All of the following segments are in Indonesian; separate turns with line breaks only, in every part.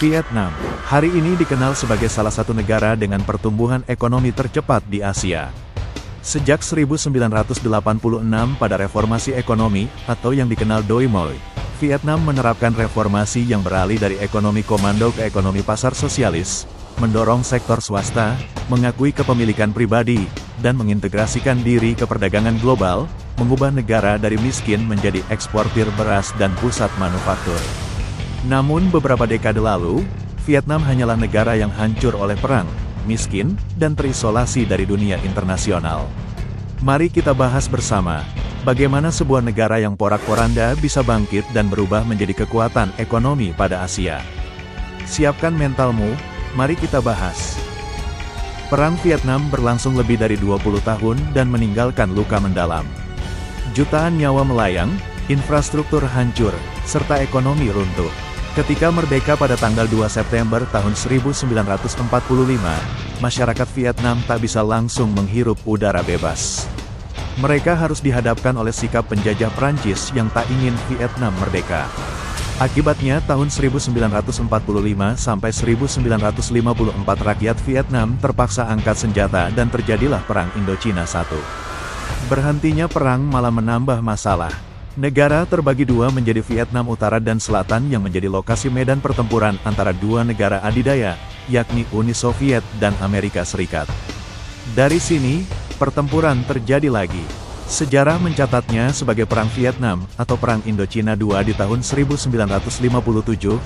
Vietnam, hari ini dikenal sebagai salah satu negara dengan pertumbuhan ekonomi tercepat di Asia. Sejak 1986 pada reformasi ekonomi, atau yang dikenal Doi Moi, Vietnam menerapkan reformasi yang beralih dari ekonomi komando ke ekonomi pasar sosialis, mendorong sektor swasta, mengakui kepemilikan pribadi, dan mengintegrasikan diri ke perdagangan global, mengubah negara dari miskin menjadi eksportir beras dan pusat manufaktur. Namun beberapa dekade lalu, Vietnam hanyalah negara yang hancur oleh perang, miskin, dan terisolasi dari dunia internasional. Mari kita bahas bersama, bagaimana sebuah negara yang porak-poranda bisa bangkit dan berubah menjadi kekuatan ekonomi pada Asia. Siapkan mentalmu, mari kita bahas. Perang Vietnam berlangsung lebih dari 20 tahun dan meninggalkan luka mendalam. Jutaan nyawa melayang, infrastruktur hancur, serta ekonomi runtuh. Ketika merdeka pada tanggal 2 September tahun 1945, masyarakat Vietnam tak bisa langsung menghirup udara bebas. Mereka harus dihadapkan oleh sikap penjajah Prancis yang tak ingin Vietnam merdeka. Akibatnya tahun 1945 sampai 1954 rakyat Vietnam terpaksa angkat senjata dan terjadilah Perang Indochina I. Berhentinya perang malah menambah masalah. Negara terbagi dua menjadi Vietnam Utara dan Selatan yang menjadi lokasi medan pertempuran antara dua negara adidaya, yakni Uni Soviet dan Amerika Serikat. Dari sini, pertempuran terjadi lagi. Sejarah mencatatnya sebagai Perang Vietnam atau Perang Indochina II di tahun 1957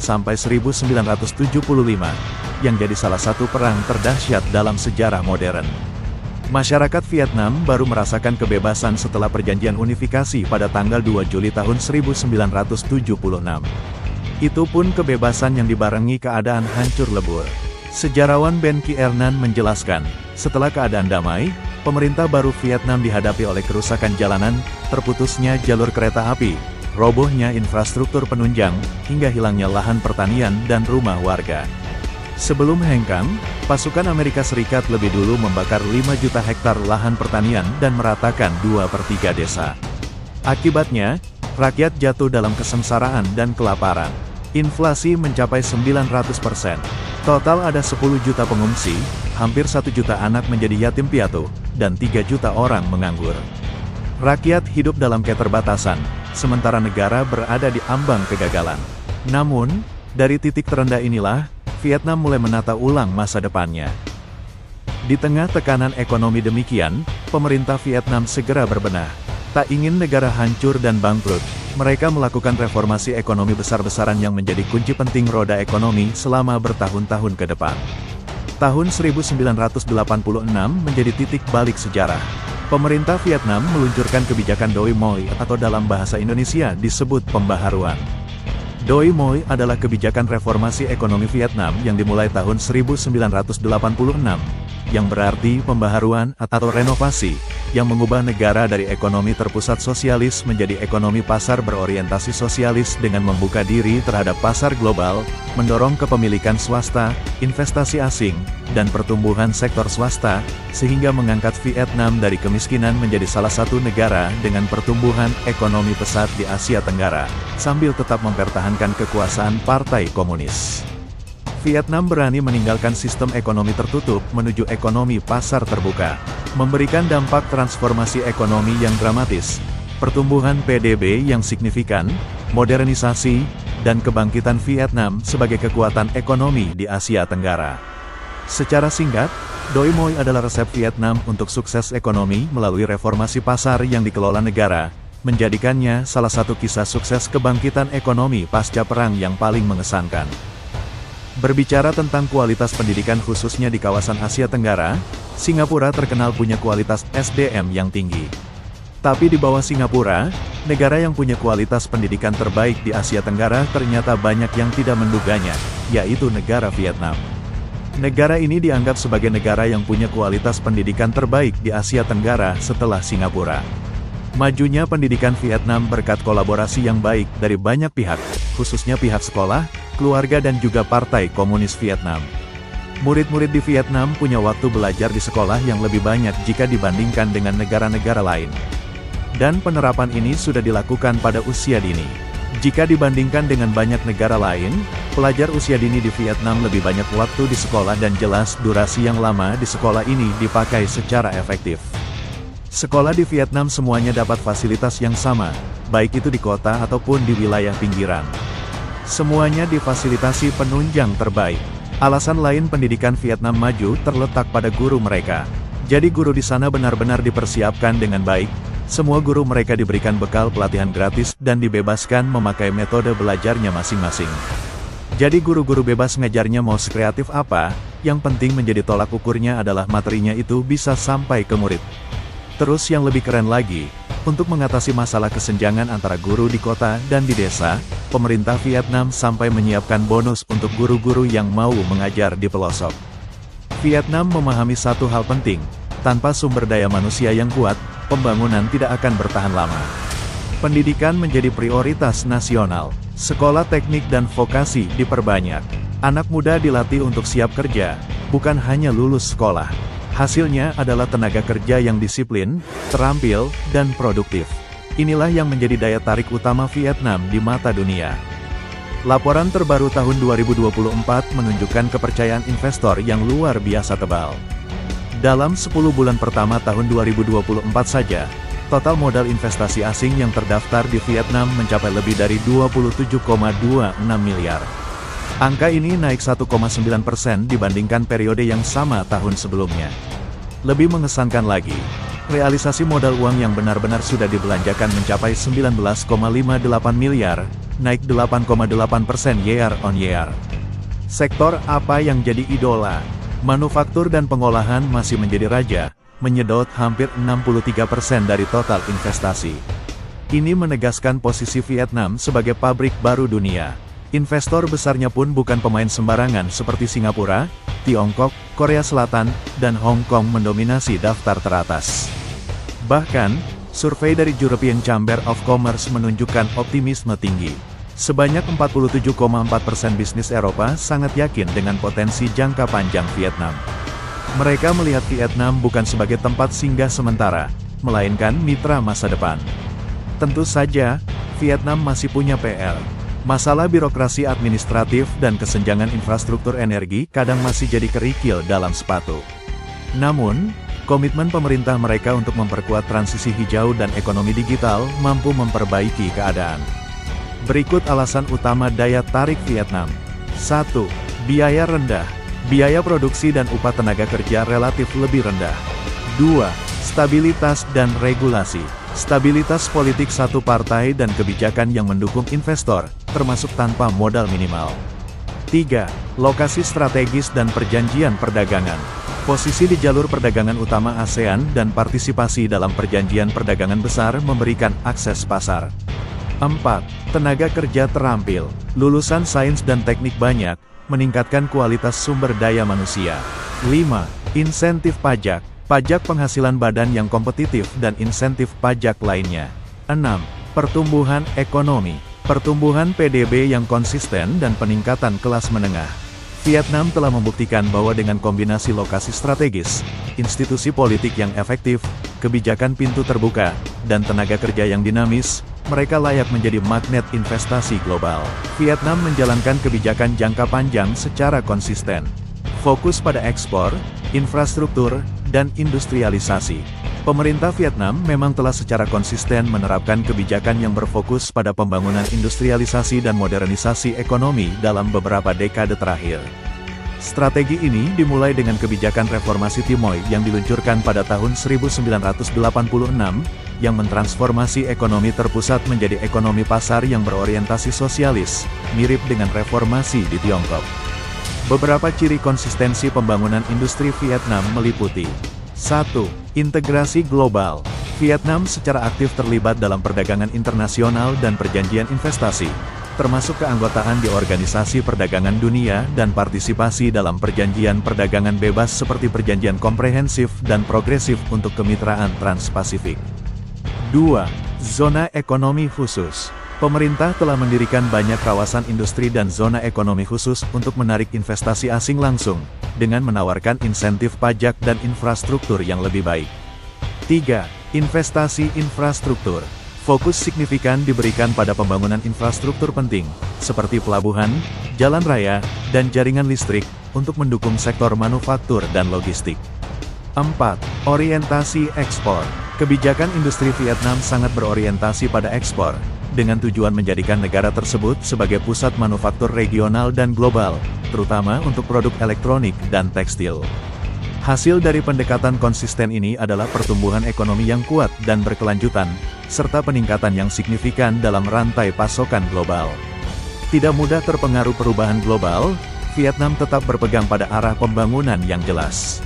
sampai 1975, yang jadi salah satu perang terdahsyat dalam sejarah modern. Masyarakat Vietnam baru merasakan kebebasan setelah perjanjian unifikasi pada tanggal 2 Juli tahun 1976. Itu pun kebebasan yang dibarengi keadaan hancur lebur. Sejarawan Ben Kiernan menjelaskan, setelah keadaan damai, pemerintah baru Vietnam dihadapi oleh kerusakan jalanan, terputusnya jalur kereta api, robohnya infrastruktur penunjang, hingga hilangnya lahan pertanian dan rumah warga. Sebelum hengkang, pasukan Amerika Serikat lebih dulu membakar 5 juta hektar lahan pertanian dan meratakan 2/3 desa. Akibatnya, rakyat jatuh dalam kesengsaraan dan kelaparan. Inflasi mencapai 900%. Total ada 10 juta pengungsi, hampir 1 juta anak menjadi yatim piatu, dan 3 juta orang menganggur. Rakyat hidup dalam keterbatasan, sementara negara berada di ambang kegagalan. Namun, dari titik terendah inilah, Vietnam mulai menata ulang masa depannya. Di tengah tekanan ekonomi demikian, pemerintah Vietnam segera berbenah. Tak ingin negara hancur dan bangkrut, mereka melakukan reformasi ekonomi besar-besaran yang menjadi kunci penting roda ekonomi selama bertahun-tahun ke depan. Tahun 1986 menjadi titik balik sejarah. Pemerintah Vietnam meluncurkan kebijakan Doi Moi atau dalam bahasa Indonesia disebut pembaharuan. Doi Moi adalah kebijakan reformasi ekonomi Vietnam yang dimulai tahun 1986, yang berarti pembaharuan atau renovasi, yang mengubah negara dari ekonomi terpusat sosialis menjadi ekonomi pasar berorientasi sosialis dengan membuka diri terhadap pasar global, mendorong kepemilikan swasta, investasi asing, dan pertumbuhan sektor swasta, sehingga mengangkat Vietnam dari kemiskinan menjadi salah satu negara dengan pertumbuhan ekonomi pesat di Asia Tenggara, sambil tetap mempertahankan kekuasaan Partai Komunis. Vietnam berani meninggalkan sistem ekonomi tertutup menuju ekonomi pasar terbuka, memberikan dampak transformasi ekonomi yang dramatis, pertumbuhan PDB yang signifikan, modernisasi, dan kebangkitan Vietnam sebagai kekuatan ekonomi di Asia Tenggara. Secara singkat, Doi Moi adalah resep Vietnam untuk sukses ekonomi melalui reformasi pasar yang dikelola negara, menjadikannya salah satu kisah sukses kebangkitan ekonomi pasca perang yang paling mengesankan. Berbicara tentang kualitas pendidikan khususnya di kawasan Asia Tenggara, Singapura terkenal punya kualitas SDM yang tinggi. Tapi di bawah Singapura, negara yang punya kualitas pendidikan terbaik di Asia Tenggara ternyata banyak yang tidak menduganya, yaitu negara Vietnam. Negara ini dianggap sebagai negara yang punya kualitas pendidikan terbaik di Asia Tenggara setelah Singapura. Majunya pendidikan Vietnam berkat kolaborasi yang baik dari banyak pihak, khususnya pihak sekolah, keluarga dan juga Partai Komunis Vietnam. Murid-murid di Vietnam punya waktu belajar di sekolah yang lebih banyak jika dibandingkan dengan negara-negara lain. Dan penerapan ini sudah dilakukan pada usia dini. Jika dibandingkan dengan banyak negara lain, pelajar usia dini di Vietnam lebih banyak waktu di sekolah dan jelas durasi yang lama di sekolah ini dipakai secara efektif. Sekolah di Vietnam semuanya dapat fasilitas yang sama, baik itu di kota ataupun di wilayah pinggiran. Semuanya difasilitasi penunjang terbaik. Alasan lain pendidikan Vietnam maju terletak pada guru mereka. Jadi guru di sana benar-benar dipersiapkan dengan baik. Semua guru mereka diberikan bekal pelatihan gratis dan dibebaskan memakai metode belajarnya masing-masing. Jadi guru-guru bebas ngajarnya mau sekreatif apa, yang penting menjadi tolak ukurnya adalah materinya itu bisa sampai ke murid. Terus yang lebih keren lagi, untuk mengatasi masalah kesenjangan antara guru di kota dan di desa, pemerintah Vietnam sampai menyiapkan bonus untuk guru-guru yang mau mengajar di pelosok. Vietnam memahami satu hal penting, tanpa sumber daya manusia yang kuat, pembangunan tidak akan bertahan lama. Pendidikan menjadi prioritas nasional. Sekolah teknik dan vokasi diperbanyak. Anak muda dilatih untuk siap kerja, bukan hanya lulus sekolah. Hasilnya adalah tenaga kerja yang disiplin, terampil, dan produktif. Inilah yang menjadi daya tarik utama Vietnam di mata dunia. Laporan terbaru tahun 2024 menunjukkan kepercayaan investor yang luar biasa tebal. Dalam 10 bulan pertama tahun 2024 saja, total modal investasi asing yang terdaftar di Vietnam mencapai lebih dari 27,26 miliar. Angka ini naik 1,9% dibandingkan periode yang sama tahun sebelumnya. Lebih mengesankan lagi, realisasi modal uang yang benar-benar sudah dibelanjakan mencapai 19,58 miliar, naik 8,8% year on year. Sektor apa yang jadi idola? Manufaktur dan pengolahan masih menjadi raja, menyedot hampir 63% dari total investasi. Ini menegaskan posisi Vietnam sebagai pabrik baru dunia. Investor besarnya pun bukan pemain sembarangan seperti Singapura, Tiongkok, Korea Selatan, dan Hong Kong mendominasi daftar teratas. Bahkan, survei dari European Chamber of Commerce menunjukkan optimisme tinggi. Sebanyak 47,4% bisnis Eropa sangat yakin dengan potensi jangka panjang Vietnam. Mereka melihat Vietnam bukan sebagai tempat singgah sementara, melainkan mitra masa depan. Tentu saja, Vietnam masih punya PR. Masalah birokrasi administratif dan kesenjangan infrastruktur energi kadang masih jadi kerikil dalam sepatu. Namun, komitmen pemerintah mereka untuk memperkuat transisi hijau dan ekonomi digital mampu memperbaiki keadaan. Berikut alasan utama daya tarik Vietnam. 1. Biaya rendah. Biaya produksi dan upah tenaga kerja relatif lebih rendah. 2. Stabilitas dan regulasi. Stabilitas politik satu partai dan kebijakan yang mendukung investor, termasuk tanpa modal minimal. 3. Lokasi strategis dan perjanjian perdagangan. Posisi di jalur perdagangan utama ASEAN dan partisipasi dalam perjanjian perdagangan besar memberikan akses pasar. 4. Tenaga kerja terampil. Lulusan sains dan teknik banyak, meningkatkan kualitas sumber daya manusia. 5. Insentif pajak. Pajak penghasilan badan yang kompetitif dan insentif pajak lainnya. 6. Pertumbuhan ekonomi. Pertumbuhan PDB yang konsisten dan peningkatan kelas menengah. Vietnam telah membuktikan bahwa dengan kombinasi lokasi strategis, institusi politik yang efektif, kebijakan pintu terbuka, dan tenaga kerja yang dinamis, mereka layak menjadi magnet investasi global. Vietnam menjalankan kebijakan jangka panjang secara konsisten. Fokus pada ekspor, infrastruktur, dan industrialisasi. Pemerintah Vietnam memang telah secara konsisten menerapkan kebijakan yang berfokus pada pembangunan industrialisasi dan modernisasi ekonomi dalam beberapa dekade terakhir. Strategi ini dimulai dengan kebijakan reformasi Timoy yang diluncurkan pada tahun 1986, yang mentransformasi ekonomi terpusat menjadi ekonomi pasar yang berorientasi sosialis, mirip dengan reformasi di Tiongkok. Beberapa ciri konsistensi pembangunan industri Vietnam meliputi 1. Integrasi global. Vietnam secara aktif terlibat dalam perdagangan internasional dan perjanjian investasi, termasuk keanggotaan di Organisasi Perdagangan Dunia dan partisipasi dalam perjanjian perdagangan bebas seperti Perjanjian Komprehensif dan Progresif untuk Kemitraan Trans-Pasifik. 2. Zona ekonomi khusus. Pemerintah telah mendirikan banyak kawasan industri dan zona ekonomi khusus untuk menarik investasi asing langsung, dengan menawarkan insentif pajak dan infrastruktur yang lebih baik. 3. Investasi infrastruktur. Fokus signifikan diberikan pada pembangunan infrastruktur penting, seperti pelabuhan, jalan raya, dan jaringan listrik, untuk mendukung sektor manufaktur dan logistik. 4. Orientasi ekspor. Kebijakan industri Vietnam sangat berorientasi pada ekspor, dengan tujuan menjadikan negara tersebut sebagai pusat manufaktur regional dan global, terutama untuk produk elektronik dan tekstil. Hasil dari pendekatan konsisten ini adalah pertumbuhan ekonomi yang kuat dan berkelanjutan, serta peningkatan yang signifikan dalam rantai pasokan global. Tidak mudah terpengaruh perubahan global, Vietnam tetap berpegang pada arah pembangunan yang jelas.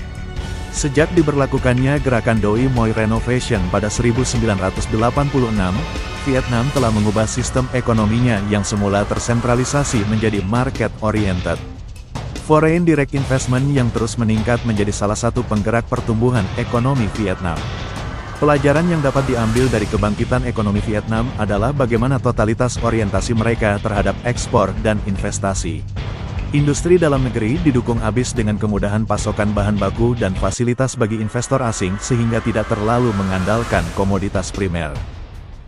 Sejak diberlakukannya gerakan Doi Moi Renovation pada 1986, Vietnam telah mengubah sistem ekonominya yang semula tersentralisasi menjadi market-oriented. Foreign direct investment yang terus meningkat menjadi salah satu penggerak pertumbuhan ekonomi Vietnam. Pelajaran yang dapat diambil dari kebangkitan ekonomi Vietnam adalah bagaimana totalitas orientasi mereka terhadap ekspor dan investasi. Industri dalam negeri didukung habis dengan kemudahan pasokan bahan baku dan fasilitas bagi investor asing sehingga tidak terlalu mengandalkan komoditas primer.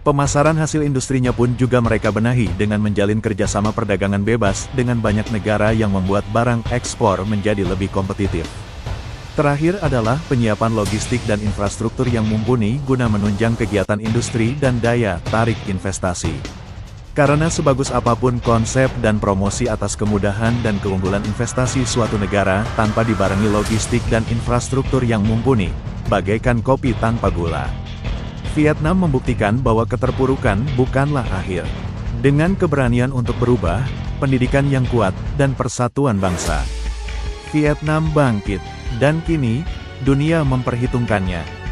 Pemasaran hasil industrinya pun juga mereka benahi dengan menjalin kerjasama perdagangan bebas dengan banyak negara yang membuat barang ekspor menjadi lebih kompetitif. Terakhir adalah penyiapan logistik dan infrastruktur yang mumpuni guna menunjang kegiatan industri dan daya tarik investasi. Karena sebagus apapun konsep dan promosi atas kemudahan dan keunggulan investasi suatu negara tanpa dibarengi logistik dan infrastruktur yang mumpuni, bagaikan kopi tanpa gula. Vietnam membuktikan bahwa keterpurukan bukanlah akhir. Dengan keberanian untuk berubah, pendidikan yang kuat, dan persatuan bangsa, Vietnam bangkit, dan kini, dunia memperhitungkannya.